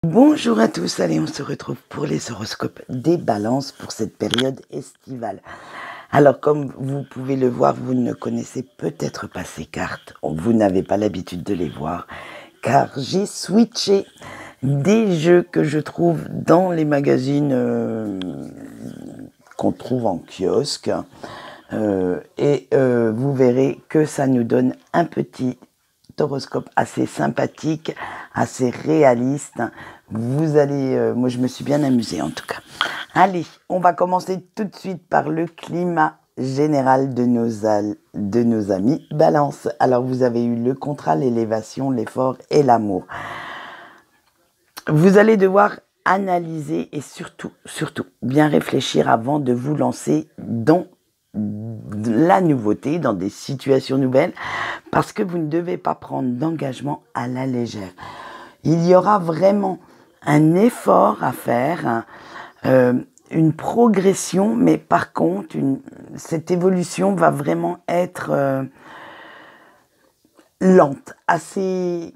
Bonjour à tous, allez on se retrouve pour les horoscopes des balances pour cette période estivale. Alors comme vous pouvez le voir, vous ne connaissez peut-être pas ces cartes, vous n'avez pas l'habitude de les voir, car j'ai switché des jeux que je trouve dans les magazines qu'on trouve en kiosque. Vous verrez que ça nous donne un petit horoscope assez sympathique, assez réaliste. Vous allez, moi je me suis bien amusée en tout cas. Allez, on va commencer tout de suite par le climat général de nos amis Balance. Alors vous avez eu le contrat, l'élévation, l'effort et l'amour. Vous allez devoir analyser et surtout bien réfléchir avant de vous lancer dans la nouveauté, dans des situations nouvelles, parce que vous ne devez pas prendre d'engagement à la légère. Il y aura vraiment un effort à faire, une progression, mais par contre, cette évolution va vraiment être lente, assez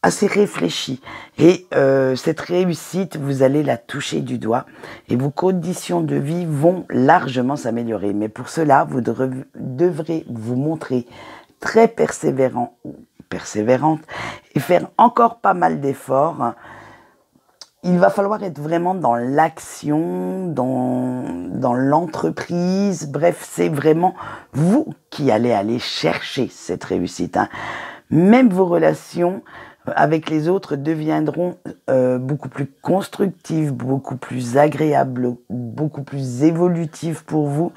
réfléchie. Et cette réussite, vous allez la toucher du doigt et vos conditions de vie vont largement s'améliorer. Mais pour cela, vous devrez vous montrer très persévérant ou persévérante et faire encore pas mal d'efforts. Il va falloir être vraiment dans l'action, dans l'entreprise. Bref, c'est vraiment vous qui allez aller chercher cette réussite. Même vos relations avec les autres deviendront beaucoup plus constructives, beaucoup plus agréables, beaucoup plus évolutives pour vous.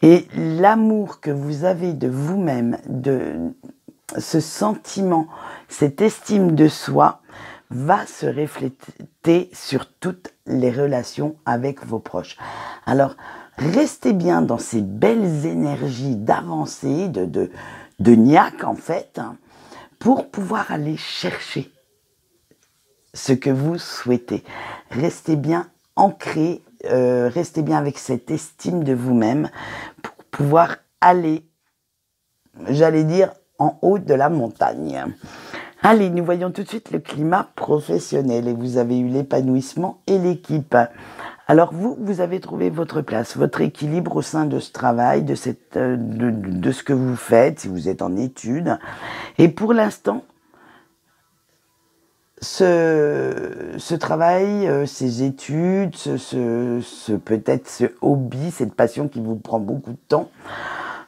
Et l'amour que vous avez de vous-même, de ce sentiment, cette estime de soi, va se refléter sur toutes les relations avec vos proches. Alors, restez bien dans ces belles énergies d'avancée, de niaque en fait, pour pouvoir aller chercher ce que vous souhaitez. Restez bien ancré, restez bien avec cette estime de vous-même pour pouvoir aller, j'allais dire, en haut de la montagne. Allez, nous voyons tout de suite le climat professionnel et vous avez eu l'épanouissement et l'équipe. Alors vous avez trouvé votre place, votre équilibre au sein de ce travail, de ce que vous faites, si vous êtes en études. Et pour l'instant, ce travail, ces études, peut-être ce hobby, cette passion qui vous prend beaucoup de temps,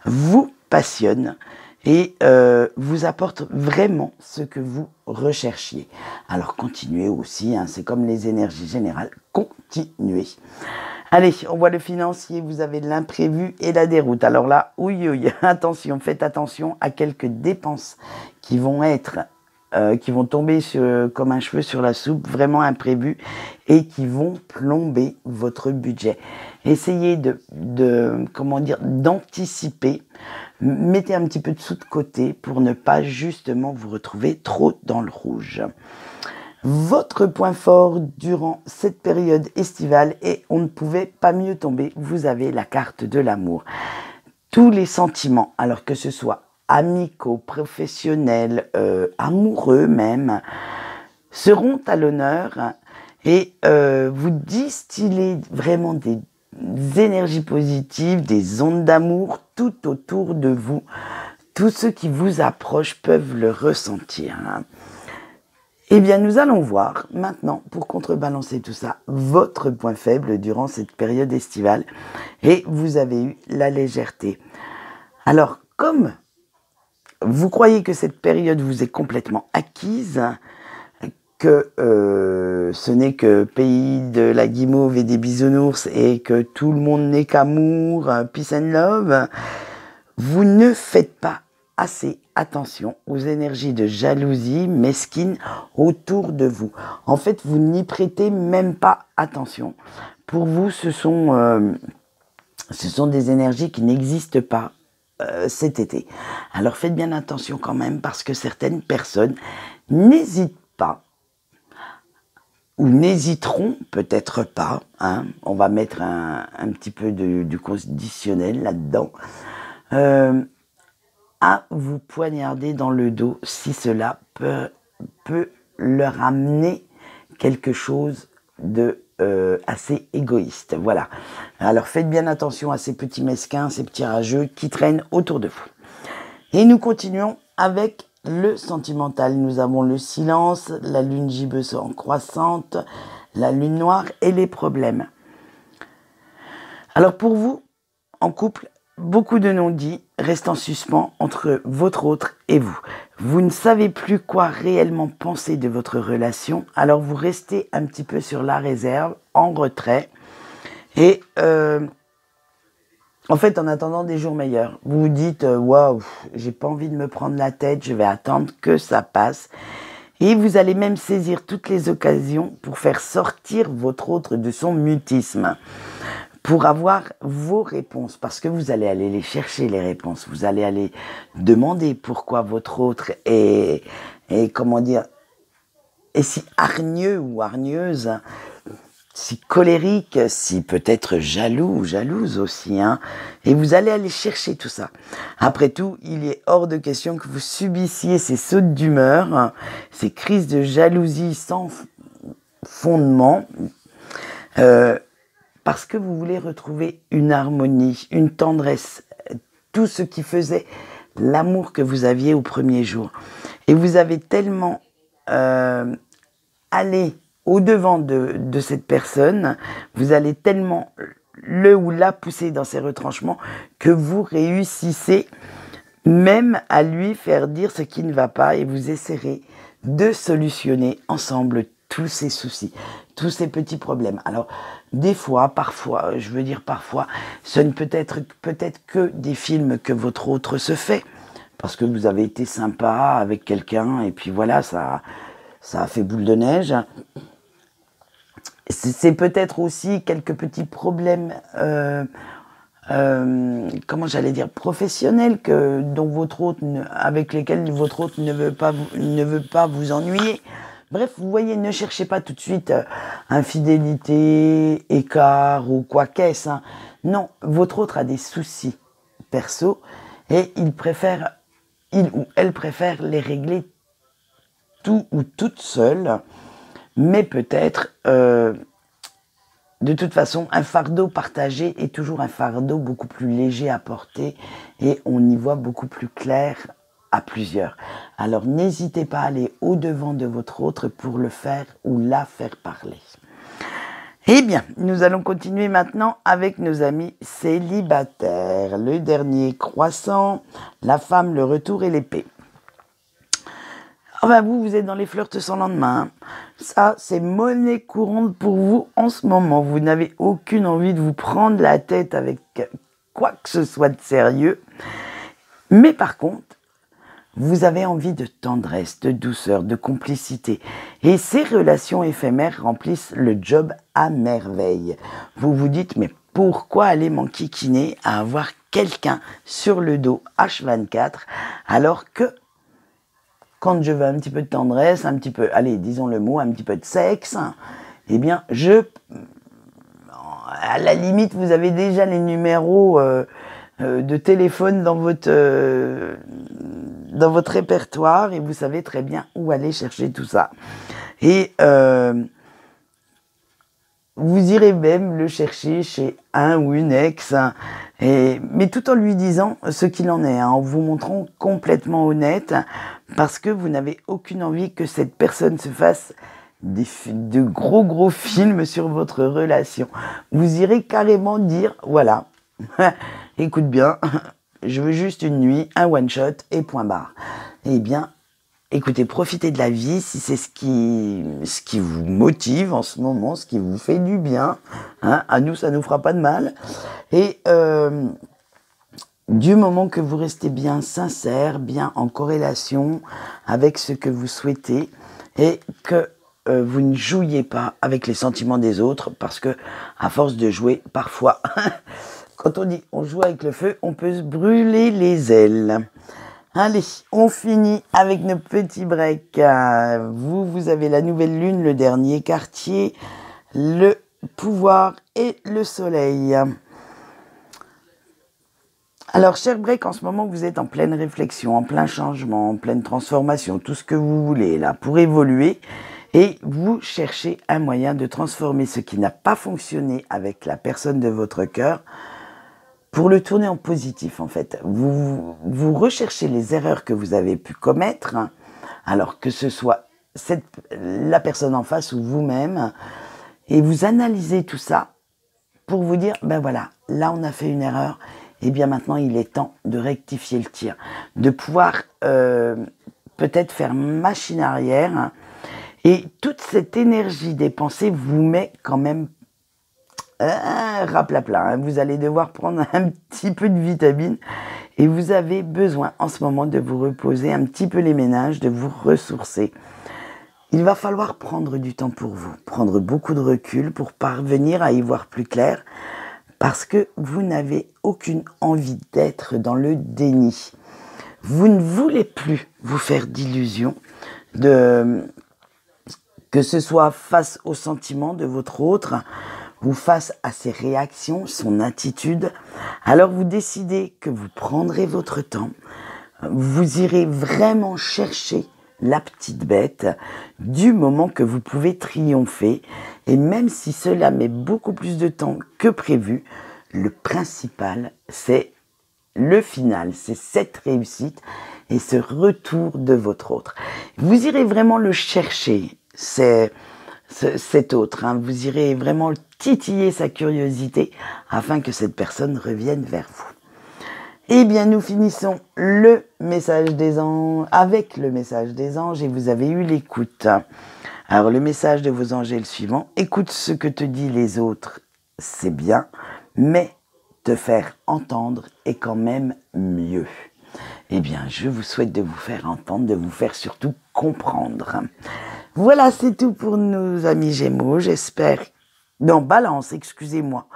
vous passionne et vous apporte vraiment ce que vous recherchiez. Alors continuez aussi, c'est comme les énergies générales, continuez. Allez, on voit le financier, vous avez l'imprévu et la déroute. Alors là, oui, attention, faites attention à quelques dépenses qui vont tomber comme un cheveu sur la soupe, vraiment imprévues, et qui vont plomber votre budget. Essayez d'anticiper, mettez un petit peu de sous de côté pour ne pas justement vous retrouver trop dans le rouge. Votre point fort durant cette période estivale, et on ne pouvait pas mieux tomber, vous avez la carte de l'amour. Tous les sentiments, alors que ce soit amicaux, professionnels, amoureux même, seront à l'honneur et vous distillez vraiment des énergies positives, des ondes d'amour tout autour de vous. Tous ceux qui vous approchent peuvent le ressentir. Eh bien, nous allons voir maintenant, pour contrebalancer tout ça, votre point faible durant cette période estivale. Et vous avez eu la légèreté. Alors, comme vous croyez que cette période vous est complètement acquise, que ce n'est que pays de la guimauve et des bisounours et que tout le monde n'est qu'amour, peace and love, vous ne faites pas assez attention aux énergies de jalousie mesquine autour de vous. En fait, vous n'y prêtez même pas attention. Pour vous, ce sont des énergies qui n'existent pas cet été. Alors faites bien attention quand même, parce que certaines personnes n'hésitent pas, ou n'hésiteront peut-être pas, on va mettre un petit peu du conditionnel là-dedans, à vous poignarder dans le dos si cela peut leur amener quelque chose de assez égoïste. Voilà. Alors faites bien attention à ces petits mesquins, ces petits rageux qui traînent autour de vous. Et nous continuons avec le sentimental. Nous avons le silence, la lune gibbeuse en croissante, la lune noire et les problèmes. Alors pour vous, en couple, beaucoup de non-dits restent en suspens entre votre autre et vous. Vous ne savez plus quoi réellement penser de votre relation, alors vous restez un petit peu sur la réserve, en retrait. Et en fait, en attendant des jours meilleurs, vous vous dites « Waouh, j'ai pas envie de me prendre la tête, je vais attendre que ça passe ». Et vous allez même saisir toutes les occasions pour faire sortir votre autre de son mutisme, pour avoir vos réponses, parce que vous allez aller les chercher, les réponses. Vous allez aller demander pourquoi votre autre est comment dire, est si hargneux ou hargneuse, si colérique, si peut-être jaloux ou jalouse aussi, hein. Et vous allez aller chercher tout ça. Après tout, il est hors de question que vous subissiez ces sautes d'humeur, ces crises de jalousie sans fondement, parce que vous voulez retrouver une harmonie, une tendresse, tout ce qui faisait l'amour que vous aviez au premier jour. Et vous avez tellement allé au-devant de cette personne, vous allez tellement le ou la pousser dans ses retranchements que vous réussissez même à lui faire dire ce qui ne va pas et vous essaierez de solutionner ensemble tous ces soucis, tous ces petits problèmes. Alors, des fois, parfois, ce ne peut être peut-être que des films que votre autre se fait, parce que vous avez été sympa avec quelqu'un, et puis voilà, ça a fait boule de neige. C'est peut-être aussi quelques petits problèmes, comment j'allais dire, professionnels avec lesquels votre autre ne veut pas vous ennuyer. Bref, vous voyez, ne cherchez pas tout de suite infidélité, écart ou quoi qu'est-ce. Hein. Non, votre autre a des soucis perso et il ou elle préfère les régler tout ou toute seule. Mais peut-être, de toute façon, un fardeau partagé est toujours un fardeau beaucoup plus léger à porter et on y voit beaucoup plus clair à plusieurs. Alors n'hésitez pas à aller au-devant de votre autre pour le faire ou la faire parler. Eh bien, nous allons continuer maintenant avec nos amis célibataires. Le dernier croissant, la femme, le retour et l'épée. Enfin, vous êtes dans les flirts sans lendemain. Ça, c'est monnaie courante pour vous en ce moment. Vous n'avez aucune envie de vous prendre la tête avec quoi que ce soit de sérieux. Mais par contre, vous avez envie de tendresse, de douceur, de complicité. Et ces relations éphémères remplissent le job à merveille. Vous vous dites, mais pourquoi aller m'enquiquiner à avoir quelqu'un sur le dos H24 alors que quand je veux un petit peu de tendresse, un petit peu, allez, disons le mot, un petit peu de sexe, eh bien, à la limite, vous avez déjà les numéros de téléphone dans votre répertoire et vous savez très bien où aller chercher tout ça. Et vous irez même le chercher chez un ou une ex, mais tout en lui disant ce qu'il en est, hein, en vous montrant complètement honnête, parce que vous n'avez aucune envie que cette personne se fasse de gros films sur votre relation. Vous irez carrément dire, voilà, écoute bien, je veux juste une nuit, un one-shot et point barre. Eh bien, écoutez, profitez de la vie si c'est ce qui vous motive en ce moment, ce qui vous fait du bien. Hein, à nous, ça nous fera pas de mal. Et du moment que vous restez bien sincère, bien en corrélation avec ce que vous souhaitez et que vous ne jouiez pas avec les sentiments des autres, parce que à force de jouer, parfois, quand on dit on joue avec le feu, on peut se brûler les ailes. Allez, on finit avec nos petits breaks. Vous avez la nouvelle lune, le dernier quartier, le pouvoir et le soleil. Alors, cher Break, en ce moment, vous êtes en pleine réflexion, en plein changement, en pleine transformation, tout ce que vous voulez là pour évoluer. Et vous cherchez un moyen de transformer ce qui n'a pas fonctionné avec la personne de votre cœur pour le tourner en positif, en fait. Vous recherchez les erreurs que vous avez pu commettre, hein, alors que ce soit la personne en face ou vous-même, et vous analysez tout ça pour vous dire, ben voilà, là on a fait une erreur, et bien maintenant il est temps de rectifier le tir, de pouvoir peut-être faire machine arrière, hein, et toute cette énergie dépensée vous met quand même raplapla, hein. Vous allez devoir prendre un petit peu de vitamine et vous avez besoin en ce moment de vous reposer un petit peu les méninges, de vous ressourcer. Il va falloir prendre du temps pour vous, prendre beaucoup de recul pour parvenir à y voir plus clair, parce que vous n'avez aucune envie d'être dans le déni. Vous ne voulez plus vous faire d'illusions, que ce soit face aux sentiments de votre autre ou face à ses réactions, son attitude. Alors vous décidez que vous prendrez votre temps, vous irez vraiment chercher la petite bête du moment que vous pouvez triompher, et même si cela met beaucoup plus de temps que prévu, le principal c'est le final, c'est cette réussite et ce retour de votre autre. Vous irez vraiment le chercher, cet autre, hein. Vous irez vraiment titiller sa curiosité afin que cette personne revienne vers vous. Eh bien, nous finissons le message des anges avec le message des anges et vous avez eu l'écoute. Alors, le message de vos anges est le suivant. Écoute ce que te disent les autres, c'est bien, mais te faire entendre est quand même mieux. Eh bien, je vous souhaite de vous faire entendre, de vous faire surtout comprendre. Voilà, c'est tout pour nos amis Gémeaux. J'espère... Non, Balance, excusez-moi.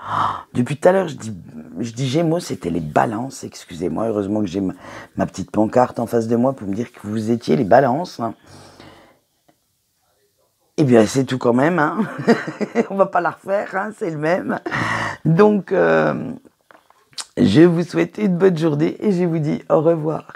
Depuis tout à l'heure, je dis Gémeaux, c'était les Balances, excusez-moi. Heureusement que j'ai ma petite pancarte en face de moi pour me dire que vous étiez les Balances. Eh bien, c'est tout quand même, hein. On va pas la refaire, hein, c'est le même. Donc, je vous souhaite une bonne journée et je vous dis au revoir.